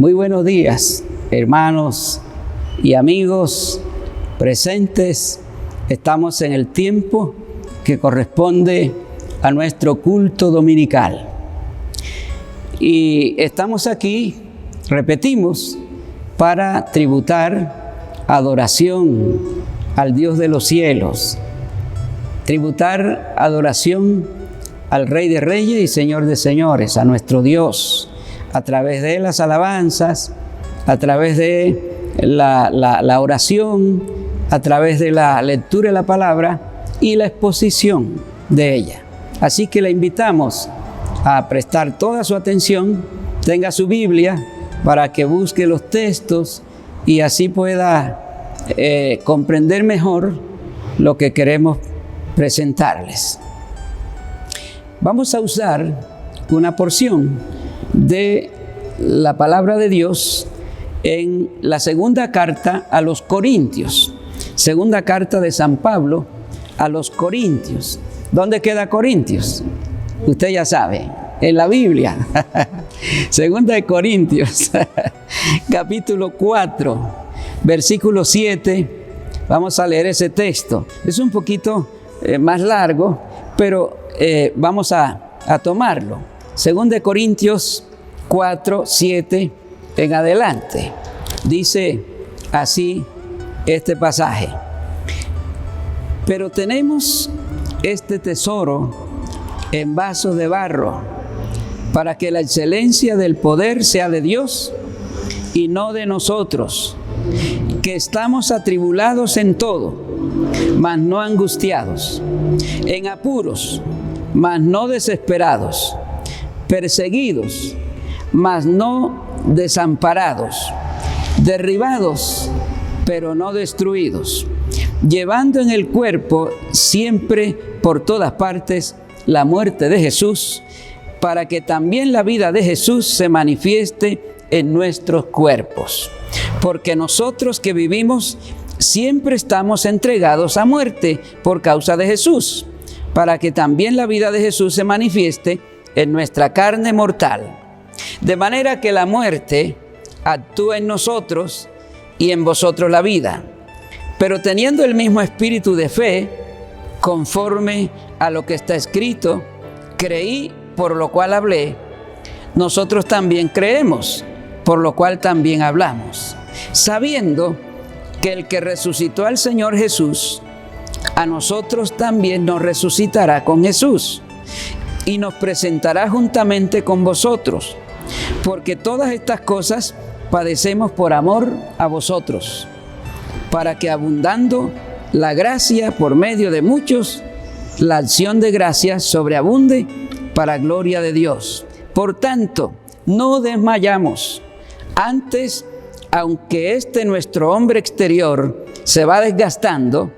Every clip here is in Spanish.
Muy buenos días, hermanos y amigos presentes. Estamos en el tiempo que corresponde a nuestro culto dominical. Y estamos aquí, repetimos, para tributar adoración al Dios de los cielos, tributar adoración al Rey de Reyes y Señor de Señores, a nuestro Dios, a través de las alabanzas, a través de la oración, a través de la lectura de la palabra y la exposición de ella. Así que le invitamos a prestar toda su atención, tenga su Biblia para que busque los textos y así pueda comprender mejor lo que queremos presentarles. Vamos a usar una porción de la palabra de Dios en la segunda carta a los Corintios. Segunda carta de San Pablo a los Corintios. ¿Dónde queda Corintios? Usted ya sabe, en la Biblia. Segunda de Corintios, capítulo 4, versículo 7. Vamos a leer ese texto. Es un poquito más largo, pero vamos a tomarlo. Segunda de Corintios 4, 7 en adelante. Dice así este pasaje. Pero tenemos este tesoro en vasos de barro, para que la excelencia del poder sea de Dios y no de nosotros, que estamos atribulados en todo, mas no angustiados, en apuros, mas no desesperados, perseguidos, mas no desamparados, derribados, pero no destruidos, llevando en el cuerpo siempre por todas partes la muerte de Jesús, para que también la vida de Jesús se manifieste en nuestros cuerpos. Porque nosotros que vivimos siempre estamos entregados a muerte por causa de Jesús, para que también la vida de Jesús se manifieste en nuestra carne mortal. De manera que la muerte actúa en nosotros y en vosotros la vida. Pero teniendo el mismo espíritu de fe, conforme a lo que está escrito, creí, por lo cual hablé, nosotros también creemos, por lo cual también hablamos, sabiendo que el que resucitó al Señor Jesús, a nosotros también nos resucitará con Jesús y nos presentará juntamente con vosotros, porque todas estas cosas padecemos por amor a vosotros, para que abundando la gracia por medio de muchos, la acción de gracias sobreabunde para gloria de Dios. Por tanto, no desmayamos. Antes, aunque nuestro hombre exterior se va desgastando,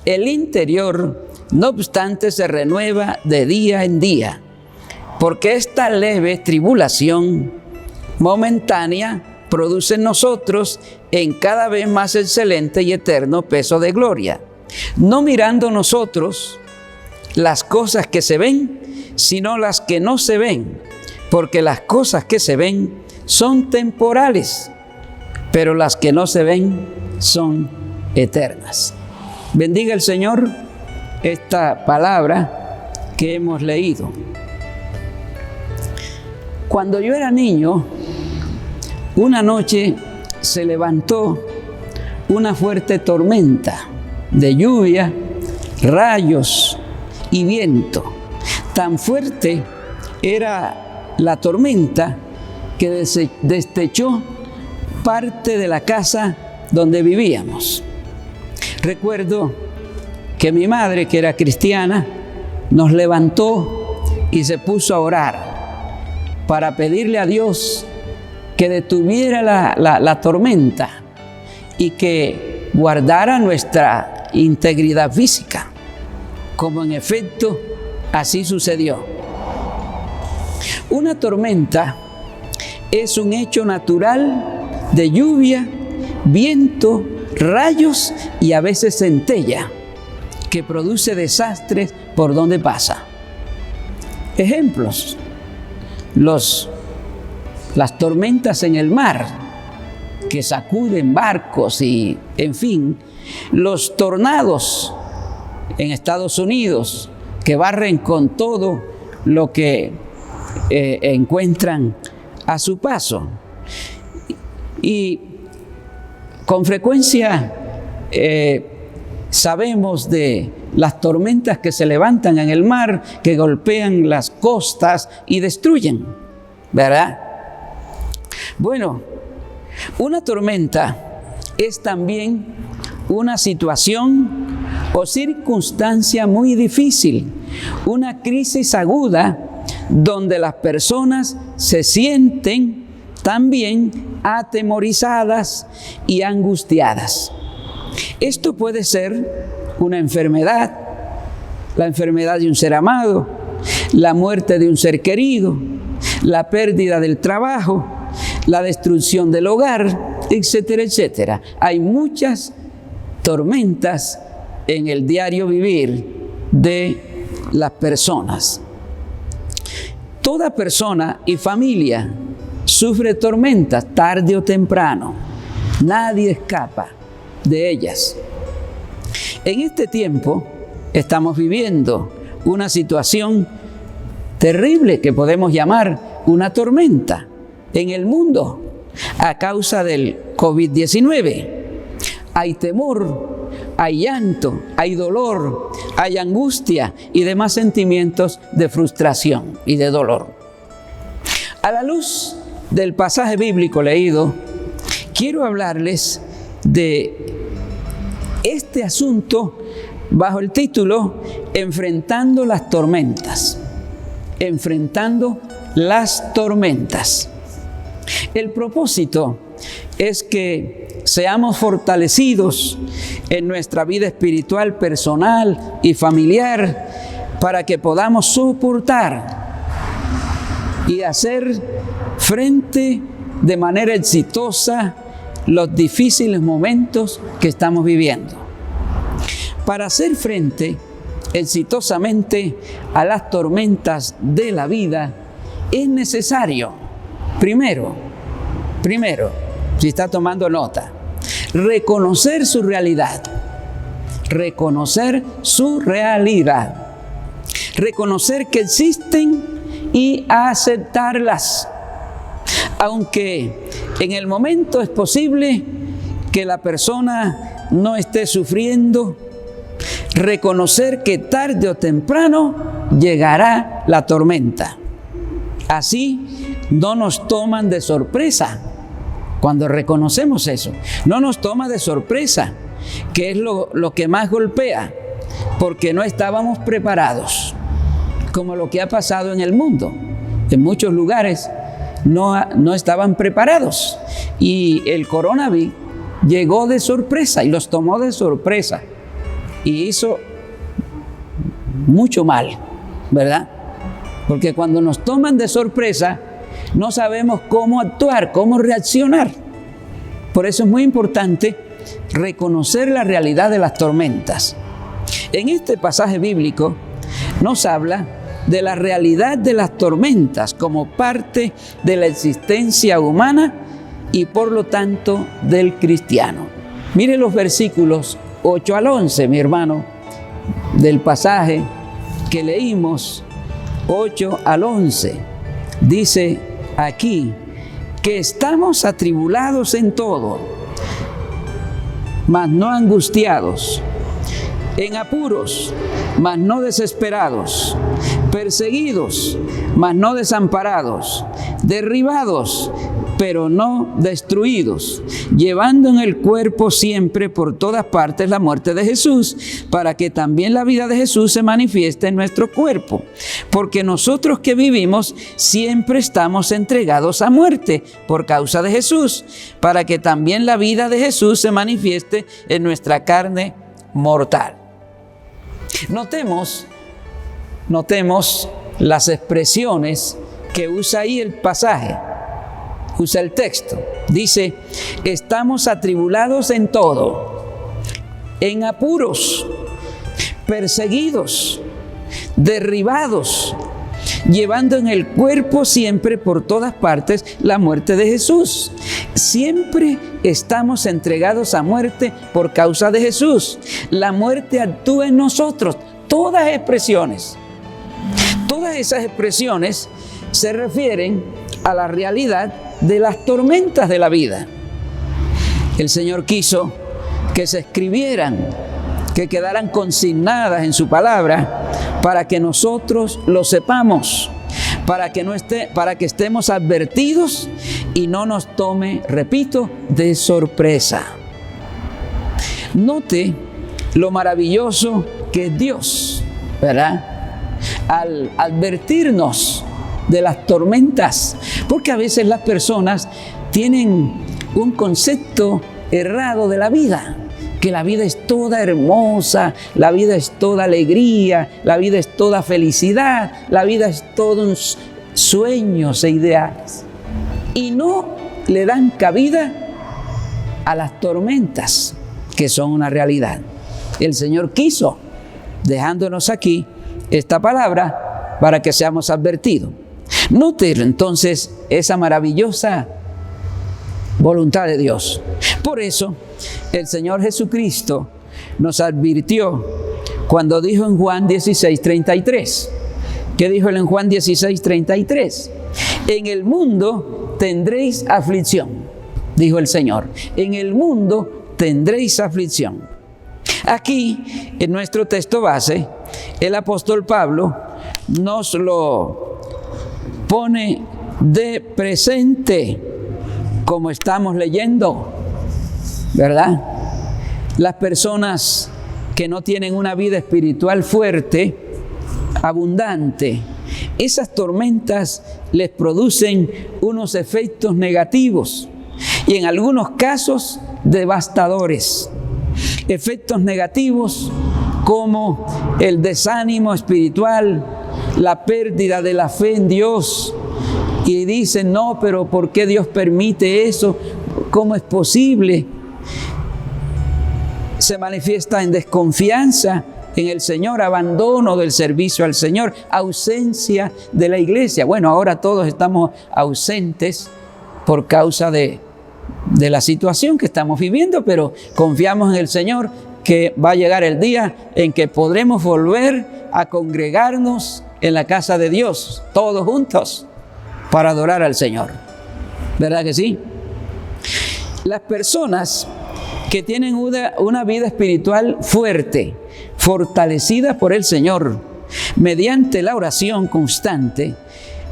el interior, no obstante, se renueva de día en día, porque esta leve tribulación momentánea produce en nosotros en cada vez más excelente y eterno peso de gloria, no mirando nosotros las cosas que se ven, sino las que no se ven, porque las cosas que se ven son temporales, pero las que no se ven son eternas. Bendiga el Señor esta palabra que hemos leído. Cuando yo era niño, una noche se levantó una fuerte tormenta de lluvia, rayos y viento. Tan fuerte era la tormenta que destechó parte de la casa donde vivíamos. Recuerdo que mi madre, que era cristiana, nos levantó y se puso a orar para pedirle a Dios que detuviera la tormenta y que guardara nuestra integridad física, como en efecto así sucedió. Una tormenta es un hecho natural de lluvia, viento, rayos y a veces centella, que produce desastres por donde pasa. Ejemplos: los las tormentas en el mar, que sacuden barcos y, en fin, los tornados en Estados Unidos, que barren con todo lo que encuentran a su paso. Y con frecuencia sabemos de las tormentas que se levantan en el mar, que golpean las costas y destruyen, ¿verdad? Bueno, una tormenta es también una situación o circunstancia muy difícil, una crisis aguda donde las personas se sienten también atemorizadas y angustiadas. Esto puede ser una enfermedad, la enfermedad de un ser amado, la muerte de un ser querido, la pérdida del trabajo, la destrucción del hogar, etcétera, etcétera. Hay muchas tormentas en el diario vivir de las personas. Toda persona y familia sufre tormentas tarde o temprano. Nadie escapa de ellas. En este tiempo estamos viviendo una situación terrible que podemos llamar una tormenta en el mundo a causa del COVID-19. Hay temor, hay llanto, hay dolor, hay angustia y demás sentimientos de frustración y de dolor. A la luz del pasaje bíblico leído, quiero hablarles de este asunto bajo el título Enfrentando las tormentas. Enfrentando las tormentas. El propósito es que seamos fortalecidos en nuestra vida espiritual, personal y familiar para que podamos soportar y hacer frente de manera exitosa los difíciles momentos que estamos viviendo. Para hacer frente exitosamente a las tormentas de la vida es necesario, primero, si está tomando nota, reconocer su realidad, reconocer que existen y aceptarlas. Aunque en el momento es posible que la persona no esté sufriendo, reconocer que tarde o temprano llegará la tormenta. Así no nos toman de sorpresa. Cuando reconocemos eso, no nos toma de sorpresa, que es lo que más golpea, porque no estábamos preparados, como lo que ha pasado en el mundo. En muchos lugares no estaban preparados y el coronavirus llegó de sorpresa y los tomó de sorpresa y hizo mucho mal, ¿verdad? Porque cuando nos toman de sorpresa no sabemos cómo actuar, cómo reaccionar. Por eso es muy importante reconocer la realidad de las tormentas. En este pasaje bíblico nos habla de la realidad de las tormentas como parte de la existencia humana y por lo tanto del cristiano. Mire los versículos 8 al 11, mi hermano, del pasaje que leímos, 8 al 11. Dice aquí que estamos atribulados en todo, mas no angustiados, en apuros, mas no desesperados, perseguidos, mas no desamparados, derribados, pero no destruidos, llevando en el cuerpo siempre por todas partes la muerte de Jesús, para que también la vida de Jesús se manifieste en nuestro cuerpo. Porque nosotros que vivimos siempre estamos entregados a muerte por causa de Jesús, para que también la vida de Jesús se manifieste en nuestra carne mortal. Notemos las expresiones que usa ahí el pasaje, usa el texto. Dice, estamos atribulados en todo, en apuros, perseguidos, derribados, llevando en el cuerpo siempre por todas partes la muerte de Jesús. Siempre estamos entregados a muerte por causa de Jesús. La muerte actúa en nosotros. Todas esas expresiones se refieren a la realidad de las tormentas de la vida. El Señor quiso que se escribieran, que quedaran consignadas en su palabra, para que nosotros lo sepamos, para que estemos advertidos y no nos tome, repito, de sorpresa. Note lo maravilloso que es Dios, ¿verdad? Al advertirnos de las tormentas, porque a veces las personas tienen un concepto errado de la vida, que la vida es toda hermosa, la vida es toda alegría, la vida es toda felicidad, la vida es todos sueños e ideales. Y no le dan cabida a las tormentas, que son una realidad. El Señor quiso, dejándonos aquí esta palabra para que seamos advertidos. Note entonces esa maravillosa voluntad de Dios. Por eso, el Señor Jesucristo nos advirtió cuando dijo en Juan 16:33. ¿Qué dijo él en Juan 16:33? En el mundo tendréis aflicción, dijo el Señor. En el mundo tendréis aflicción. Aquí, en nuestro texto base, el apóstol Pablo nos lo pone de presente, como estamos leyendo, ¿verdad? Las personas que no tienen una vida espiritual fuerte, abundante, esas tormentas les producen unos efectos negativos y en algunos casos devastadores. Efectos negativos como el desánimo espiritual, la pérdida de la fe en Dios. Y dicen, no, pero ¿por qué Dios permite eso? ¿Cómo es posible? Se manifiesta en desconfianza en el Señor, abandono del servicio al Señor, ausencia de la iglesia. Bueno, ahora todos estamos ausentes por causa de la situación que estamos viviendo, pero confiamos en el Señor que va a llegar el día en que podremos volver a congregarnos en la casa de Dios, todos juntos, para adorar al Señor. ¿Verdad que sí? Las personas que tienen una vida espiritual fuerte, fortalecida por el Señor, mediante la oración constante,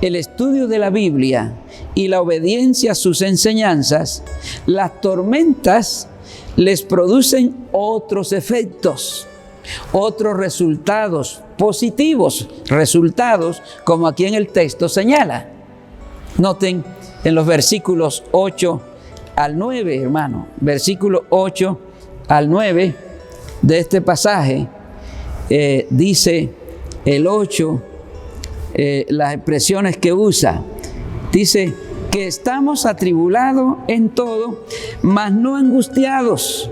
el estudio de la Biblia y la obediencia a sus enseñanzas, las tormentas les producen otros efectos, otros resultados positivos, resultados como aquí en el texto señala. Noten en los versículos 8 al 9, hermano, versículo 8 al 9 de este pasaje, dice el 8, las expresiones que usa, dice que estamos atribulados en todo, mas no angustiados,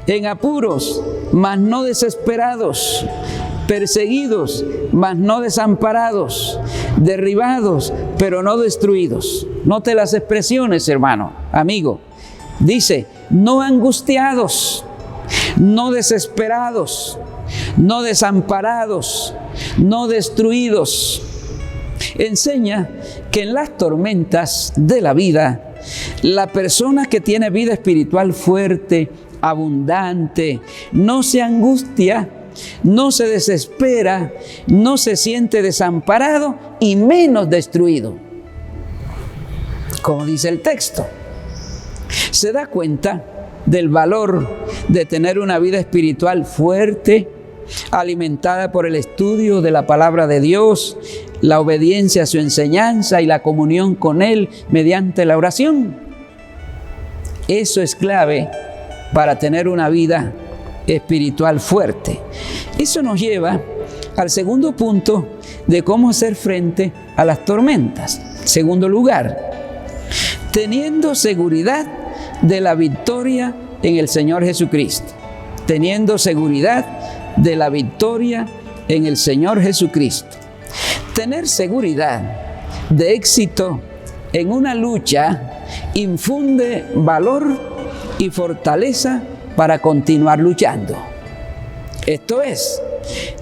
en apuros, mas no desesperados, perseguidos, mas no desamparados, derribados, pero no destruidos. Note las expresiones, hermano, amigo. Dice, no angustiados, no desesperados, no desamparados, no destruidos. Enseña que en las tormentas de la vida, la persona que tiene vida espiritual fuerte, abundante, no se angustia, no se desespera, no se siente desamparado y menos destruido. Como dice el texto, se da cuenta del valor de tener una vida espiritual fuerte, alimentada por el estudio de la palabra de Dios, la obediencia a su enseñanza y la comunión con Él mediante la oración. Eso es clave para tener una vida espiritual fuerte. Eso nos lleva al segundo punto de cómo hacer frente a las tormentas. Segundo lugar, teniendo seguridad de la victoria en el Señor Jesucristo. Teniendo seguridad de la victoria en el Señor Jesucristo. Tener seguridad de éxito en una lucha infunde valor y fortaleza para continuar luchando. Esto es,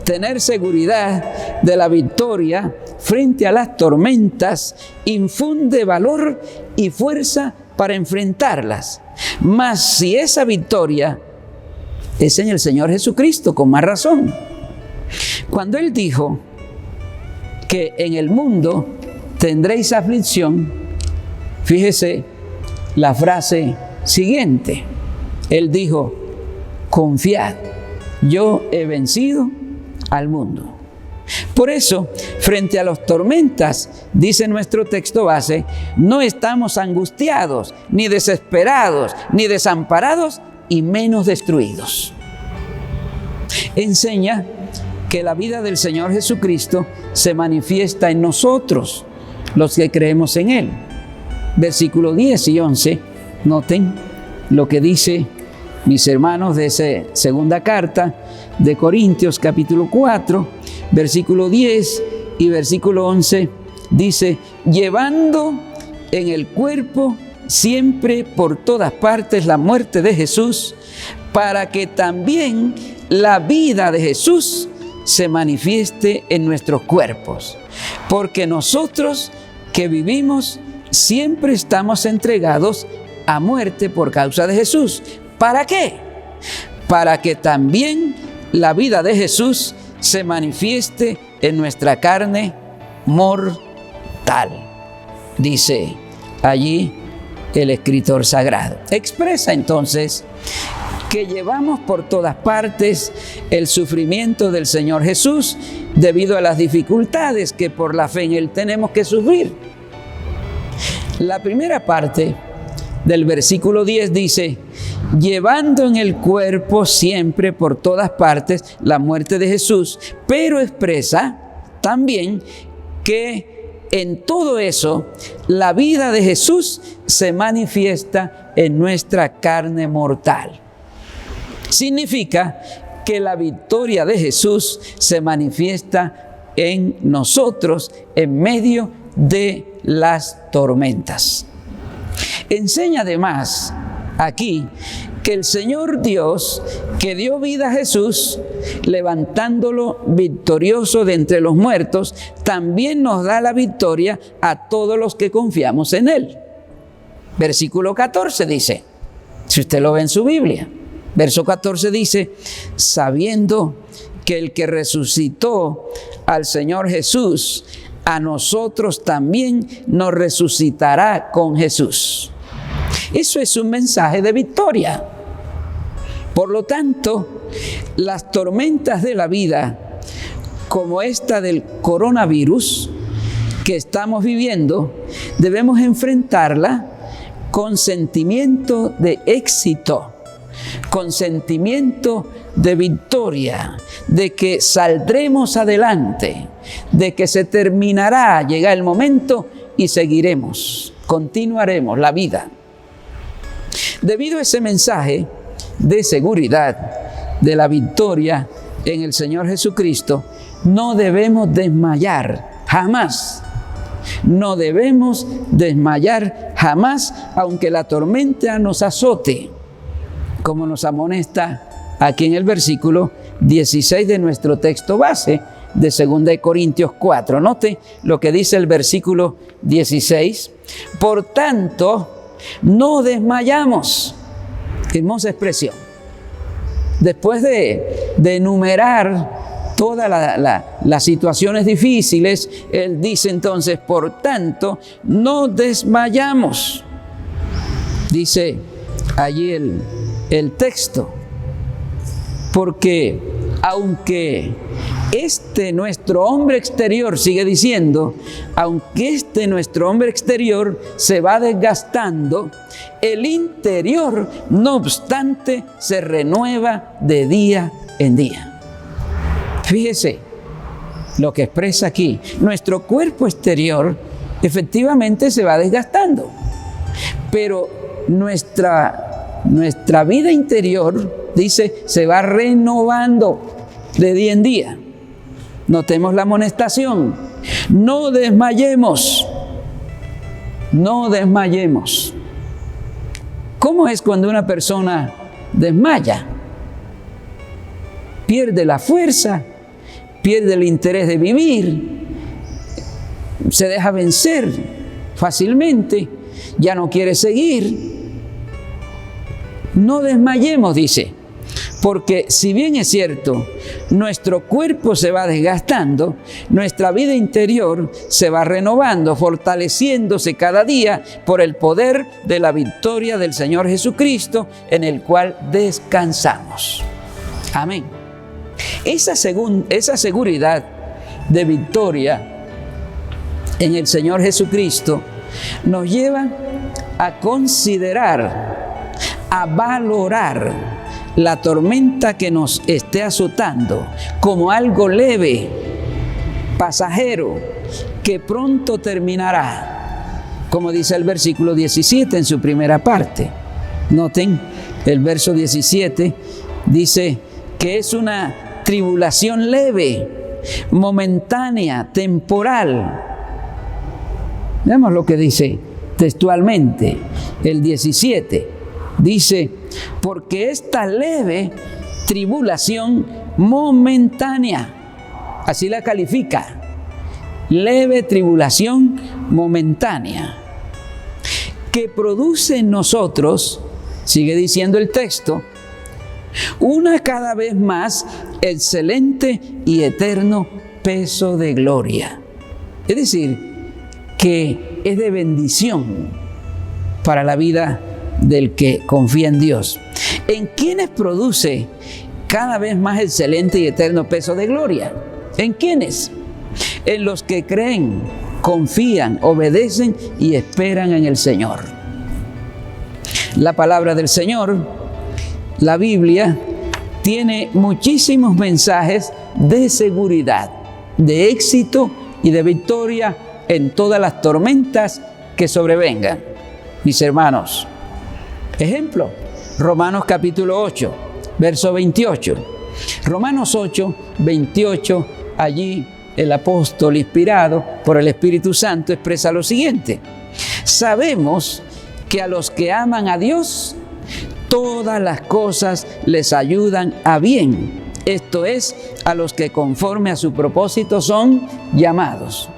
tener seguridad de la victoria frente a las tormentas infunde valor y fuerza para enfrentarlas. Mas si esa victoria es en el Señor Jesucristo, con más razón. Cuando Él dijo que en el mundo tendréis aflicción, fíjese la frase siguiente. Él dijo, confiad, yo he vencido al mundo. Por eso, frente a las tormentas, dice nuestro texto base, no estamos angustiados, ni desesperados, ni desamparados, y menos destruidos. Enseña que la vida del Señor Jesucristo se manifiesta en nosotros, los que creemos en Él. Versículos 10 y 11, noten lo que dice, mis hermanos, de esa segunda carta de Corintios, capítulo 4, versículo 10 y versículo 11, dice, llevando en el cuerpo siempre por todas partes la muerte de Jesús, para que también la vida de Jesús se manifieste en nuestros cuerpos. Porque nosotros que vivimos siempre estamos entregados a muerte por causa de Jesús. ¿Para qué? Para que también la vida de Jesús se manifieste en nuestra carne mortal. Dice allí el escritor sagrado. Expresa entonces que llevamos por todas partes el sufrimiento del Señor Jesús debido a las dificultades que por la fe en Él tenemos que sufrir. La primera parte del versículo 10 dice, llevando en el cuerpo siempre por todas partes la muerte de Jesús, pero expresa también que en todo eso la vida de Jesús se manifiesta en nuestra carne mortal. Significa que la victoria de Jesús se manifiesta en nosotros en medio de las tormentas. Enseña además aquí que el Señor Dios, que dio vida a Jesús, levantándolo victorioso de entre los muertos, también nos da la victoria a todos los que confiamos en Él. Versículo 14 dice, si usted lo ve en su Biblia, verso 14 dice, sabiendo que el que resucitó al Señor Jesús, a nosotros también nos resucitará con Jesús. Eso es un mensaje de victoria. Por lo tanto, las tormentas de la vida, como esta del coronavirus que estamos viviendo, debemos enfrentarla con sentimiento de éxito, con sentimiento de victoria, de que saldremos adelante, de que se terminará, llega el momento y seguiremos, continuaremos la vida. Debido a ese mensaje de seguridad, de la victoria en el Señor Jesucristo, no debemos desmayar jamás. No debemos desmayar jamás, aunque la tormenta nos azote, como nos amonesta aquí en el versículo 16 de nuestro texto base de 2 Corintios 4. Note lo que dice el versículo 16. Por tanto, no desmayamos. Hermosa expresión. Después de enumerar todas las situaciones difíciles, él dice entonces, por tanto, no desmayamos. Dice allí el texto, porque aunque nuestro hombre exterior, sigue diciendo, aunque nuestro hombre exterior se va desgastando, el interior, no obstante, se renueva de día en día. Fíjese lo que expresa aquí. Nuestro cuerpo exterior efectivamente se va desgastando, pero nuestra vida interior, dice, se va renovando de día en día. Notemos la amonestación. No desmayemos. No desmayemos. ¿Cómo es cuando una persona desmaya? Pierde la fuerza, pierde el interés de vivir, se deja vencer fácilmente, ya no quiere seguir. No desmayemos, dice, porque si bien es cierto, nuestro cuerpo se va desgastando, nuestra vida interior se va renovando, fortaleciéndose cada día por el poder de la victoria del Señor Jesucristo, en el cual descansamos. Amén. Esa seguridad de victoria en el Señor Jesucristo nos lleva a considerar, a valorar la tormenta que nos esté azotando como algo leve, pasajero, que pronto terminará, como dice el versículo 17 en su primera parte. Noten, el verso 17 dice que es una tribulación leve, momentánea, temporal. Veamos lo que dice textualmente el 17. Dice, porque esta leve tribulación momentánea, así la califica, leve tribulación momentánea, que produce en nosotros, sigue diciendo el texto, una cada vez más excelente y eterno peso de gloria. Es decir, que es de bendición para la vida del que confía en Dios. ¿En quiénes produce cada vez más excelente y eterno peso de gloria? ¿En quiénes? En los que creen, confían, obedecen y esperan en el Señor. La palabra del Señor, la Biblia, tiene muchísimos mensajes de seguridad, de éxito y de victoria en todas las tormentas que sobrevengan. Mis hermanos, ejemplo, Romanos capítulo 8, verso 28. Romanos 8, 28, allí el apóstol inspirado por el Espíritu Santo expresa lo siguiente: sabemos que a los que aman a Dios, todas las cosas les ayudan a bien. Esto es, a los que conforme a su propósito son llamados.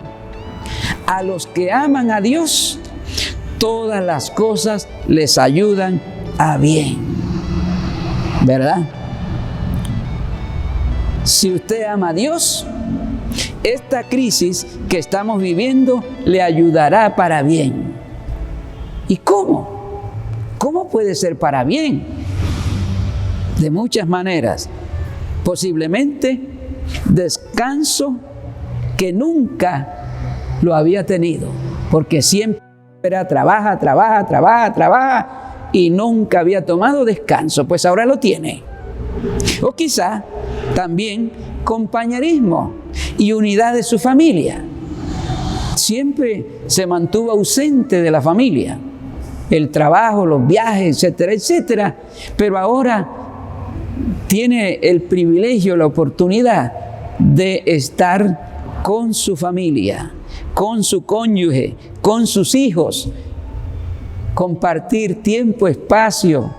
A los que aman a Dios, todas las cosas les ayudan a bien. ¿Verdad? Si usted ama a Dios, esta crisis que estamos viviendo le ayudará para bien. ¿Y cómo? ¿Cómo puede ser para bien? De muchas maneras. Posiblemente descanso que nunca lo había tenido, porque siempre era trabaja y nunca había tomado descanso, pues ahora lo tiene. O quizá también compañerismo y unidad de su familia. Siempre se mantuvo ausente de la familia, el trabajo, los viajes, etcétera, etcétera, pero ahora tiene el privilegio, la oportunidad de estar con su familia, con su cónyuge, con sus hijos, compartir tiempo, espacio,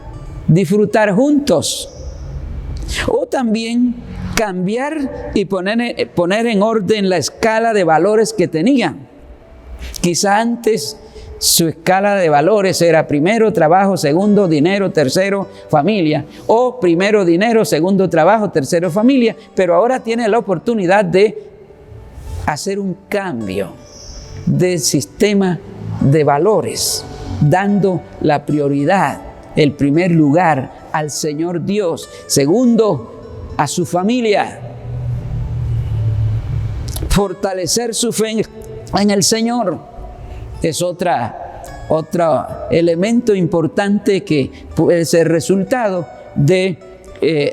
disfrutar juntos. O también cambiar y poner en orden la escala de valores que tenían. Quizá antes su escala de valores era primero trabajo, segundo dinero, tercero familia, o primero dinero, segundo trabajo, tercero familia, pero ahora tiene la oportunidad de hacer un cambio de sistema de valores, dando la prioridad, el primer lugar al Señor Dios, segundo a su familia, fortalecer su fe en el Señor. Es otro elemento importante que puede ser resultado de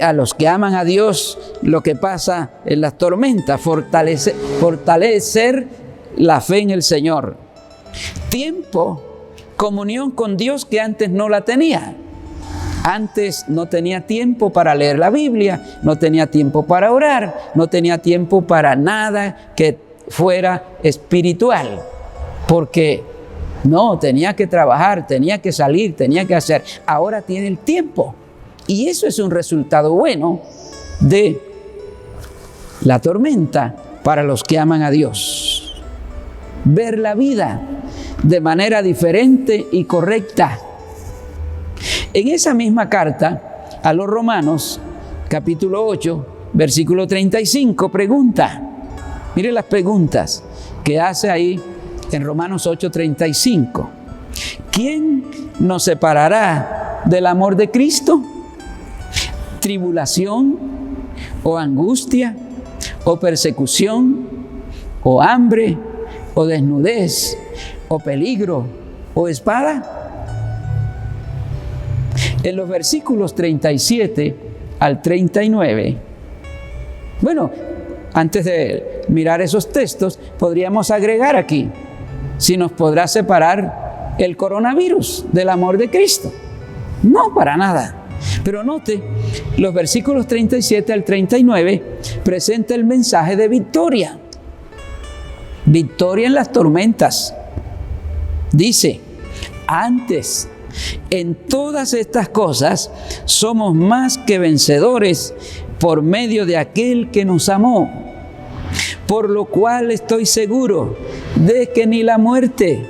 a los que aman a Dios lo que pasa en las tormentas, fortalecer la fe en el Señor. Tiempo, comunión con Dios que antes no la tenía. Antes no tenía tiempo para leer la Biblia, no tenía tiempo para orar, no tenía tiempo para nada que fuera espiritual, porque no, tenía que trabajar, tenía que salir, tenía que hacer. Ahora tiene el tiempo. Y eso es un resultado bueno de la tormenta para los que aman a Dios. Ver la vida de manera diferente y correcta. En esa misma carta a los Romanos, capítulo 8, versículo 35, pregunta. Mire las preguntas que hace ahí en Romanos 8:35. ¿Quién nos separará del amor de Cristo? ¿Tribulación o angustia o persecución o hambre o desnudez o peligro o espada? En los versículos 37 al 39, bueno, antes de mirar esos textos, podríamos agregar aquí, si nos podrá separar el coronavirus del amor de Cristo. No, para nada. Pero note, los versículos 37 al 39 presenta el mensaje de victoria. Victoria en las tormentas. Dice, antes, en todas estas cosas, somos más que vencedores por medio de aquel que nos amó. Por lo cual estoy seguro de que ni la muerte,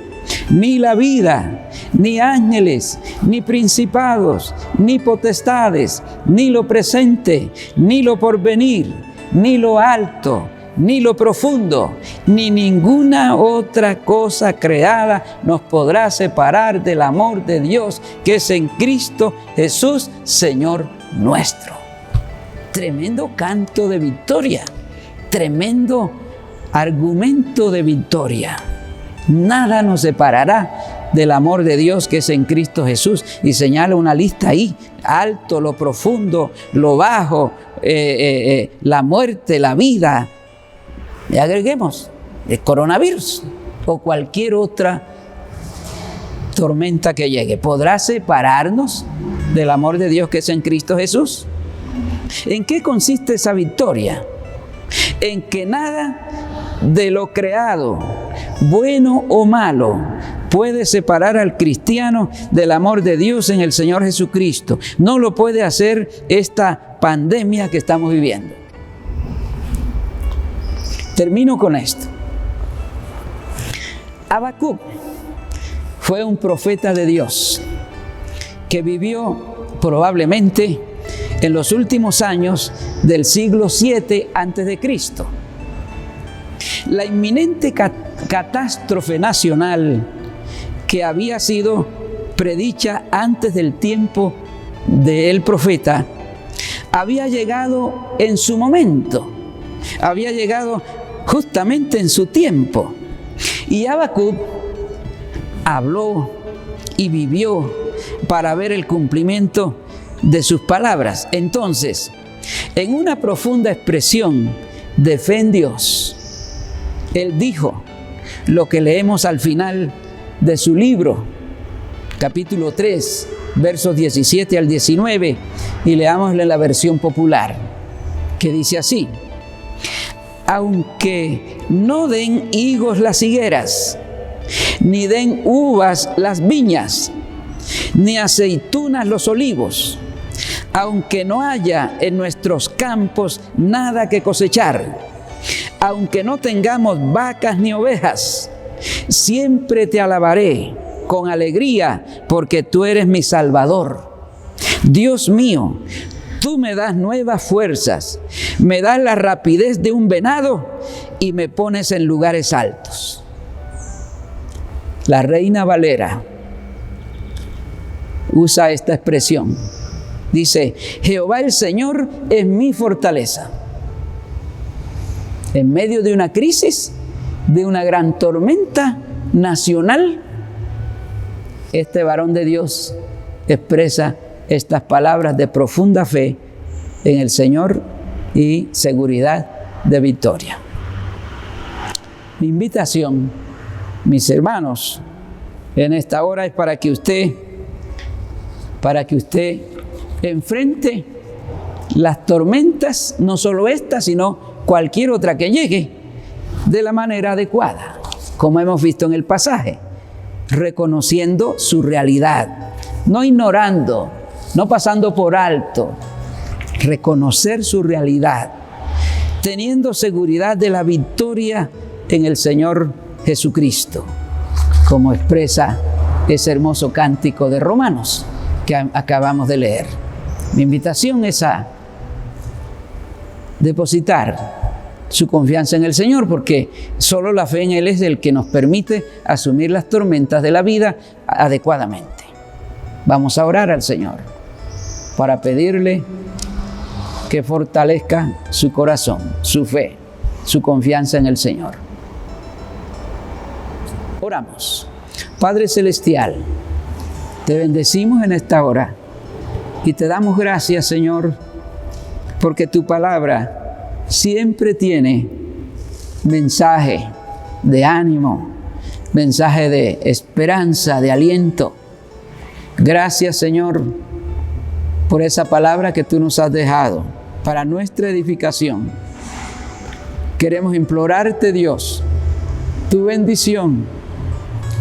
ni la vida, ni ángeles, ni principados, ni potestades, ni lo presente, ni lo porvenir, ni lo alto, ni lo profundo, ni ninguna otra cosa creada nos podrá separar del amor de Dios que es en Cristo Jesús, Señor nuestro. Tremendo canto de victoria, tremendo argumento de victoria. Nada nos separará del amor de Dios que es en Cristo Jesús. Y señala una lista ahí, alto, lo profundo, lo bajo, la muerte, la vida. Y agreguemos el coronavirus o cualquier otra tormenta que llegue. ¿Podrá separarnos del amor de Dios que es en Cristo Jesús? ¿En qué consiste esa victoria? En que nada de lo creado, bueno o malo, puede separar al cristiano del amor de Dios en el Señor Jesucristo. No lo puede hacer esta pandemia que estamos viviendo. Termino con esto. Habacuc fue un profeta de Dios que vivió probablemente en los últimos años del siglo 7 a.C. La inminente catástrofe nacional que había sido predicha antes del tiempo del profeta había llegado en su momento, había llegado justamente en su tiempo. Y Habacuc habló y vivió para ver el cumplimiento de sus palabras. Entonces, en una profunda expresión de fe en Dios, él dijo lo que leemos al final de su libro, capítulo 3, versos 17 al 19, y leámosle la versión popular, que dice así: aunque no den higos las higueras, ni den uvas las viñas, ni aceitunas los olivos, aunque no haya en nuestros campos nada que cosechar, aunque no tengamos vacas ni ovejas, siempre te alabaré con alegría, porque tú eres mi Salvador. Dios mío, tú me das nuevas fuerzas, me das la rapidez de un venado y me pones en lugares altos. La Reina Valera usa esta expresión. Dice: Jehová el Señor es mi fortaleza. En medio de una crisis, de una gran tormenta nacional, este varón de Dios expresa estas palabras de profunda fe en el Señor y seguridad de victoria. Mi invitación, mis hermanos, en esta hora es para que usted enfrente las tormentas, no solo esta, sino cualquier otra que llegue, de la manera adecuada, como hemos visto en el pasaje, reconociendo su realidad, no ignorando, no pasando por alto, reconocer su realidad, teniendo seguridad de la victoria en el Señor Jesucristo, como expresa ese hermoso cántico de Romanos que acabamos de leer. Mi invitación es a depositar su confianza en el Señor, porque solo la fe en Él es el que nos permite asumir las tormentas de la vida adecuadamente. Vamos a orar al Señor para pedirle que fortalezca su corazón, su fe, su confianza en el Señor. Oramos. Padre Celestial, te bendecimos en esta hora y te damos gracias, Señor, porque tu palabra siempre tiene mensaje de ánimo, mensaje de esperanza, de aliento. Gracias, Señor, por esa palabra que tú nos has dejado para nuestra edificación. Queremos implorarte, Dios, tu bendición,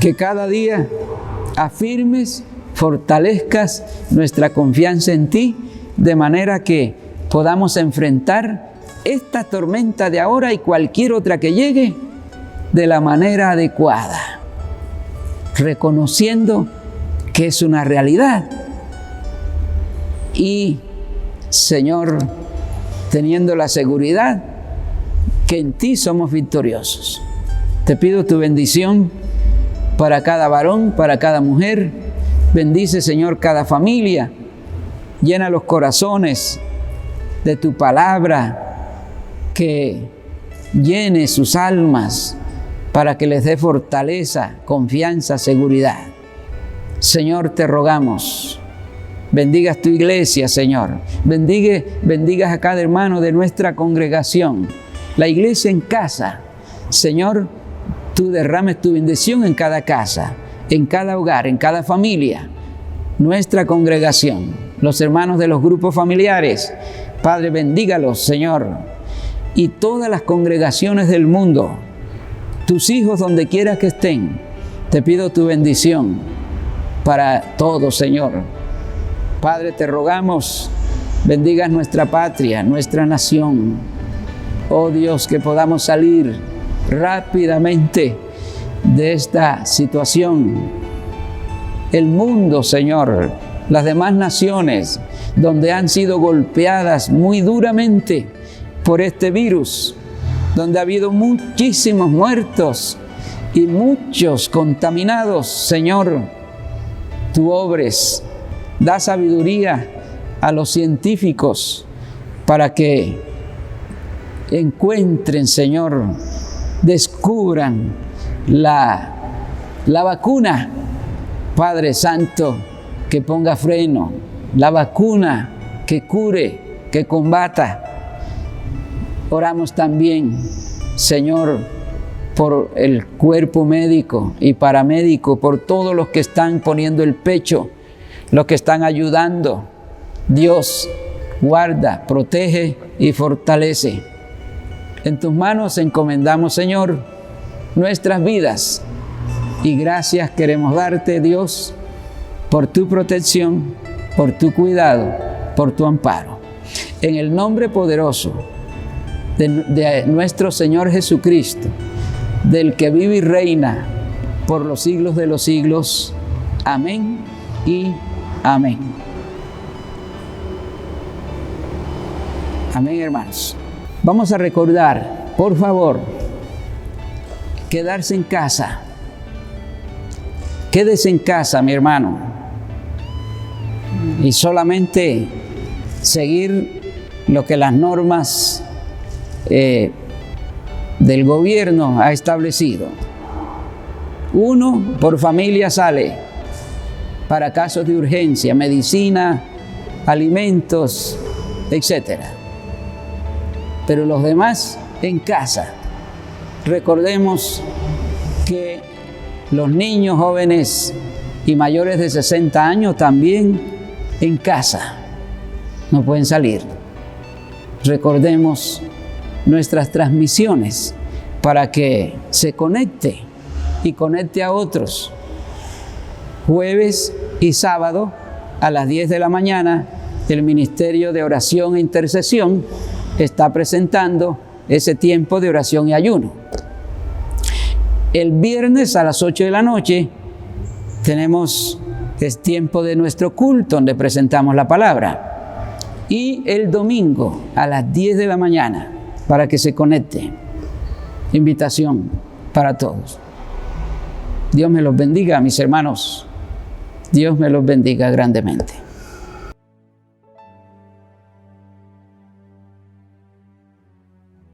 que cada día afirmes, fortalezcas nuestra confianza en ti, de manera que podamos enfrentar esta tormenta de ahora y cualquier otra que llegue de la manera adecuada, reconociendo que es una realidad y, Señor, teniendo la seguridad que en ti somos victoriosos. Te pido tu bendición para cada varón, para cada mujer. Bendice, Señor, cada familia. Llena los corazones de tu palabra, que llene sus almas para que les dé fortaleza, confianza, seguridad. Señor, te rogamos, bendigas tu iglesia, Señor. Bendigas a cada hermano de nuestra congregación. La iglesia en casa. Señor, tú derrames tu bendición en cada casa, en cada hogar, en cada familia. Nuestra congregación, los hermanos de los grupos familiares. Padre, bendígalos, Señor. Y todas las congregaciones del mundo, tus hijos donde quiera que estén, te pido tu bendición para todos, Señor. Padre, te rogamos, bendigas nuestra patria, nuestra nación. Oh Dios, que podamos salir rápidamente de esta situación. El mundo, Señor, las demás naciones, donde han sido golpeadas muy duramente por este virus, donde ha habido muchísimos muertos y muchos contaminados. Señor, tú obres, da sabiduría a los científicos para que encuentren, Señor, descubran la vacuna. Padre Santo, que ponga freno, la vacuna que cure, que combata. Oramos también, Señor, por el cuerpo médico y paramédico, por todos los que están poniendo el pecho, los que están ayudando. Dios, guarda, protege y fortalece. En tus manos encomendamos, Señor, nuestras vidas. Y gracias queremos darte, Dios, por tu protección, por tu cuidado, por tu amparo. En el nombre poderoso de nuestro Señor Jesucristo, del que vive y reina por los siglos de los siglos. Amén y amén. Amén, hermanos. Vamos a recordar, por favor, quedarse en casa. Quédese en casa, mi hermano, y solamente seguir lo que las normas del gobierno ha establecido. Uno por familia sale para casos de urgencia, medicina, alimentos, etc. Pero los demás en casa. Recordemos que los niños, jóvenes y mayores de 60 años también en casa. No pueden salir. Recordemos nuestras transmisiones para que se conecte y conecte a otros. Jueves y sábado a las 10 de la mañana, el Ministerio de Oración e Intercesión está presentando ese tiempo de oración y ayuno. El viernes a las 8 de la noche tenemos el tiempo de nuestro culto donde presentamos la palabra. Y el domingo a las 10 de la mañana para que se conecte. Invitación para todos. Dios me los bendiga, mis hermanos. Dios me los bendiga grandemente.